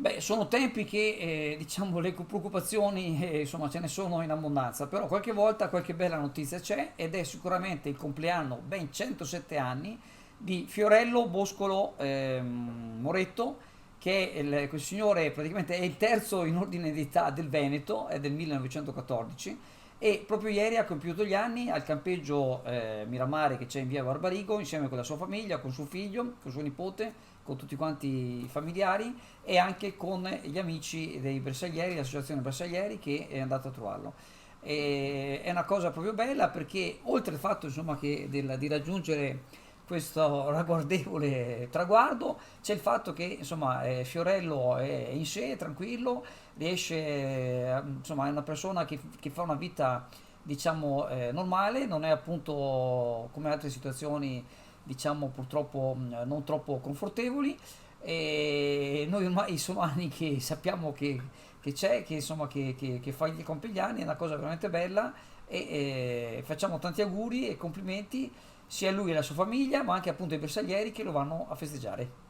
Beh, sono tempi che diciamo le preoccupazioni insomma ce ne sono in abbondanza, però qualche volta qualche bella notizia c'è ed è sicuramente il compleanno, ben 107 anni, di Fiorello Boscolo Moretto, che è quel signore praticamente è il terzo in ordine di età del Veneto, è del 1914 e proprio ieri ha compiuto gli anni al campeggio Miramare che c'è in via Barbarigo insieme con la sua famiglia, con suo figlio, con suo nipote, con tutti quanti i familiari e anche con gli amici dei bersaglieri, l'associazione bersaglieri che è andato a trovarlo. E è una cosa proprio bella perché oltre al fatto insomma, di raggiungere questo ragguardevole traguardo c'è il fatto che insomma, Fiorello è in sé, è tranquillo, riesce, insomma, è una persona che fa una vita diciamo normale, non è appunto come altre situazioni diciamo purtroppo non troppo confortevoli e noi ormai sono anni che sappiamo che c'è, che insomma che fa gli compie gli anni, è una cosa veramente bella e facciamo tanti auguri e complimenti sia a lui e alla sua famiglia, ma anche appunto ai bersaglieri che lo vanno a festeggiare.